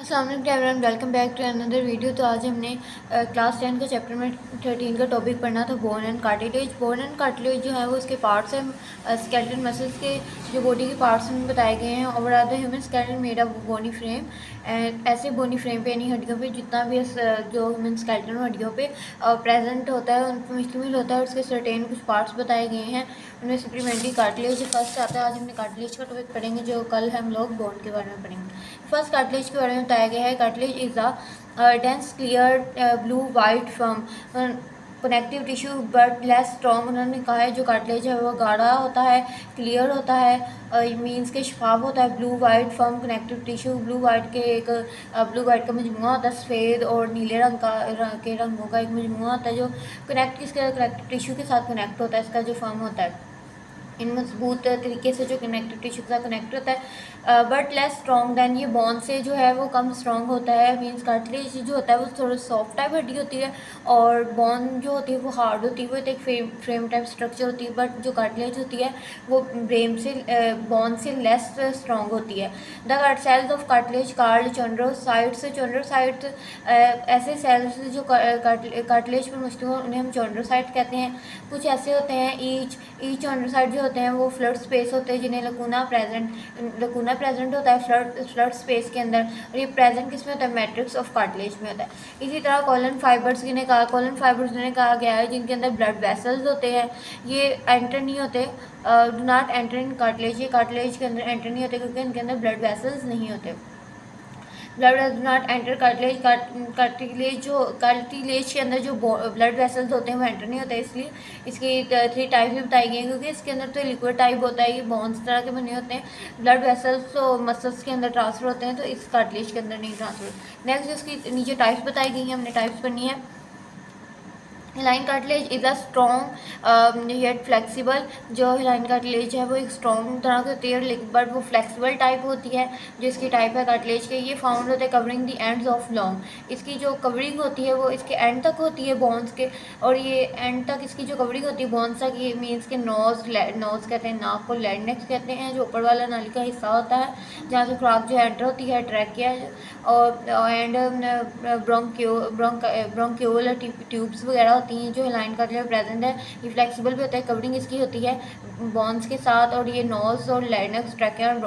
Everyone, welcome back to another video. तो आज हमने क्लास 10 का चैप्टर में 13 का टॉपिक पढ़ना था bone and cartilage. Bone and cartilage जो है वो उसके पार्ट्स हैं। स्केलेटल मसल्स के जो बॉडी के पार्ट्स में बताए गए हैं। और are the human skeleton made of bony frame, and ऐसे बोनी फ्रेम पे यानी हड्डियों पे जितना भी जो ह्यूमन स्केलेटन हड्डियों पे प्रेजेंट होता है उनको मुश्तमिल होता है। उसके सर्टेन कुछ पार्ट्स बताए गए हैं, उनमें सप्लीमेंट्री कार्टिलेज फर्स्ट आता है। आज हमने कार्टिलेज का टॉपिक पढ़ेंगे, जो कल हम लोग बोन के बारे में पढ़ेंगे। फर्स्ट कार्टिलेज के बारे में बताया गया है। Cartilage is a dense clear blue white from connective tissue but less strong. उन्होंने कहा है जो कार्टिलेज है वो गाढ़ा होता है, क्लियर होता है, मीन्स के शफाफ होता है। Blue white from connective tissue, blue white के एक ब्लू वाइट का मजमूआ होता है। सफ़ेद और नीले के रंगों का एक मजमूआ होता है जो कनेक्टिव टिश्यू के साथ कनेक्ट होता है। इसका जो फॉर्म होता है इन मजबूत तरीके से जो कनेक्टिव टिश्यू के साथ कनेक्ट होता है, बट लेस स्ट्रॉन्ग दैन। ये बॉन से जो है वो कम स्ट्रॉन्ग होता है। मीन्स कार्टिलेज जो होता है वो थोड़ा सॉफ्ट टाइप हड्डी होती है, और बॉन जो होती है वो हार्ड होती है। वो एक फ्रेम टाइप स्ट्रक्चर होती है, बट जो कार्टिलेज होती है वो बॉन से लेस स्ट्रॉन्ग होती है। The cells of cartilage called chondrocytes. Chondrocytes ऐसे सेल्स जो कार्टिलेज पर मुश्तमिल उन्हें हम चोंड्रोसाइट कहते हैं। कुछ ऐसे होते हैं ईच चोंड्रोसाइट जो होते हैं वो फ्लड स्पेस होते हैं, जिन्हें लकूना प्रेजेंट होता है फ्लड स्पेस के अंदर। और ये प्रेजेंट किस में होता है? मैट्रिक्स ऑफ कार्टिलेज में होता है। इसी तरह कॉलन फाइबर्स जिन्हें कहा गया है जिनके अंदर ब्लड वेसल्स होते हैं, ये एंटर नहीं होते, do not enter in cartilage. ये कार्टिलेज के अंदर एंटर नहीं होते क्योंकि इनके अंदर ब्लड वेसल्स नहीं होते। Blood does not enter cartilage. Cartilage के अंदर जो ब्लड वेसल्स होते हैं वो एंटर नहीं होते, इसलिए इसकी 3 टाइप्स भी बताई गई हैं। क्योंकि इसके अंदर तो लिक्विड टाइप होता है, ये बॉन्स तरह के बने होते हैं। ब्लड वेसल्स तो मसल्स के अंदर ट्रांसफर होते हैं, तो इस कार्टिलेज के अंदर नहीं ट्रांसफर। नेक्स्ट इसकी नीचे टाइप्स बताई गई हैं, हमने टाइप्स पढ़नी है। Hyaline cartilage is a strong yet flexible. जो हिलाइन कार्टिलेज है वो एक स्ट्रॉन्ग तरह की होती है, बट वो फ्लेक्सिबल टाइप होती है। जो इसकी टाइप है कार्टिलेज के, ये फाउंड होते हैं covering the ends of long. इसकी जो कवरिंग होती है वो इसके एंड तक होती है बोन्स के, और ये एंड तक इसकी जो कवरिंग होती है बोन्स तक, ये मीन्स के नोज कहते हैं, नाक को लैंडेक्स कहते हैं, जो ऊपर वाला नाली का हिस्सा होता है जहाँ से खुराक जो एंटर होती है, ट्रैकिया और एंड ब्रोंक्यूल ट्यूब्स वगैरह होती हैं जो हिलाइन कार्टिलेज में प्रेजेंट है। ये फ्लेक्सिबल भी होता है, कवरिंग इसकी होती है बॉन्स के साथ, और ये नोज और लैंडेक्स ट्रैकिया और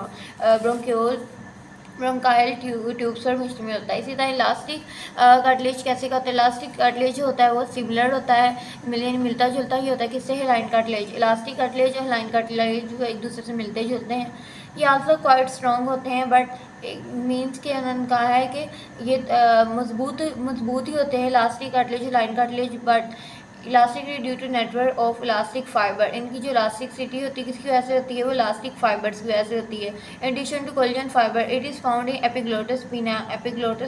ब्रोंकाइल ट्यूब्स पर मुश्तमिल होता है। इसी तरह इलास्टिक कार्टिलेज कैसे का होता है? इलास्टिक कार्टिलेज जो होता है वो सिमिलर होता है, मिलता जुलता ही होता है किससे? हिलाइन कार्टिलेज। इलास्टिक कार्टिलेज और हिलाइन कार्टिलेज जो एक दूसरे से मिलते जुलते हैं। ये आल्सो क्वाइट स्ट्रॉन्ग होते हैं, बट मीन्स के उन्होंने कहा है कि ये मजबूत ही होते हैं elastic cartilage hyaline cartilage, but elasticity due to network of elastic fibre. इनकी जो इलास्टिसिटी होती है किसकी वजह से होती है? वो इलास्टिक फाइबर्स की वजह से होती है। In addition to collagen fibre it is found in epiglottis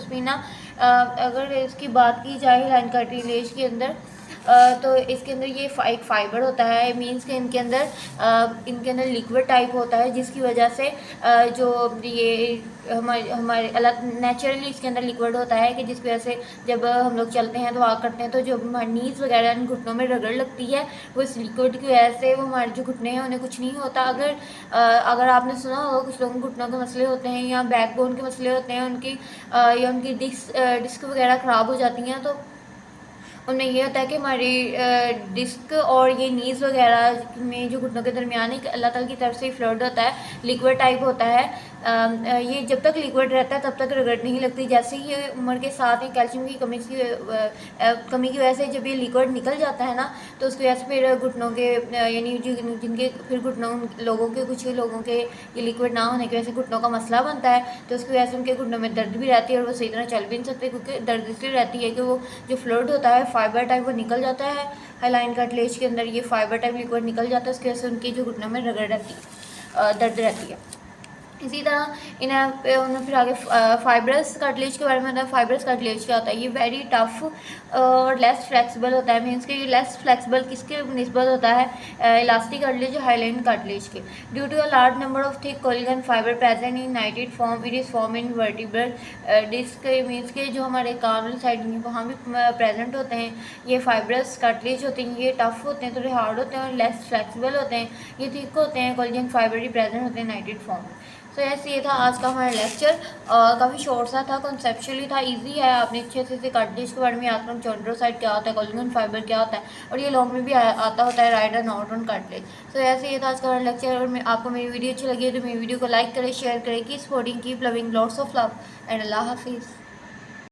pinna. अगर इसकी बात की जाए हिलाइन कार्टिलेज के अंदर, तो इसके अंदर ये एक फाइबर होता है। मीन्स के इनके अंदर लिक्विड टाइप होता है, जिसकी वजह से जो ये हमारे अलग नेचुरली इसके अंदर लिक्विड होता है कि जिसकी वजह से जब हम लोग चलते हैं तो वॉक करते हैं तो जो हमारी नीज वगैरह घुटनों में रगड़ लगती है, वो इस लिक्विड की वजह से वो हमारे जो घुटने हैं उन्हें कुछ नहीं होता। अगर आपने सुना होगा कुछ लोगों को घुटनों के मसले होते हैं या बैकबोन के मसले होते हैं, या उनकी डिस्क वगैरह ख़राब हो जाती हैं, तो उनमें ये होता है कि हमारी डिस्क और ये नीज़ वगैरह में जो घुटनों के दरमियान एक अल्लाह ताला की तरफ से फ्लूइड होता है, लिक्विड टाइप होता है। ये जब तक लिक्विड रहता है तब तक रगड़ नहीं लगती। जैसे ही ये उम्र के साथ ही कैल्शियम की कमी की वजह से जब ये लिक्विड निकल जाता है ना, तो उसकी वजह से फिर घुटनों के यानी जिनके फिर कुछ लोगों के ये लिक्विड ना होने की वजह से घुटनों का मसला बनता है, तो उसकी वजह से उनके घुटनों में दर्द भी रहती है और वो सही तरह चल भी नहीं सकते, क्योंकि दर्द इसलिए रहती है कि वो जो फ्लूइड होता है फाइबर टाइप वो निकल जाता है। हाइलाइन कार्टिलेज के अंदर ये फाइबर टाइप लिक्विड निकल जाता है, उसकी वजह से उनकी जो घुटनों में रगड़ रहती है, दर्द रहती है। इसी तरह उन्हें फिर आगे फाइब्रस कार्टिलेज के बारे में बताया। फाइब्रस कार्टिलेज क्या होता है? ये वेरी टफ और लेस फ्लेक्सिबल होता है। मीन्स के ये लेस फ्लेक्सिबल किसके निस्बत होता है? इलास्टिक कार्टिलेज और हाइलाइन कार्टिलेज के। Due to a large number of thick collagen fibre present in knitted form it is form in vertebral disc. Means के जो हमारे कान वाली साइड वहाँ भी प्रेजेंट होते हैं ये फाइब्रस कार्टिलेज होते हैं। ये टफ होते हैं, थोड़े हार्ड होते हैं और लेस फ्लेक्सिबल होते हैं। ये थिक होते हैं, कोलेजन फाइबर ही प्रेजेंट होते हैं नाइटेड फॉर्म। सो यस, ये था आज का हमारा लेक्चर। काफ़ी शॉर्ट सा था, कॉन्सेप्चुअली था, इजी है, आपने अच्छे से काट ली। इसके बारे में याद करूँ चॉन्ड्रोसाइट क्या होता है, कोलेजन फाइबर क्या होता है, और ये लॉन्ग में भी आता होता है right and not on cartilage. So ऐसे ये था आज का हमारा लेक्चर। और आपको मेरी वीडियो अच्छी लगी है तो मेरी वीडियो को लाइक करें, शेयर करें, की supporting, keep loving, lots of love and अल्लाह हाफिज़।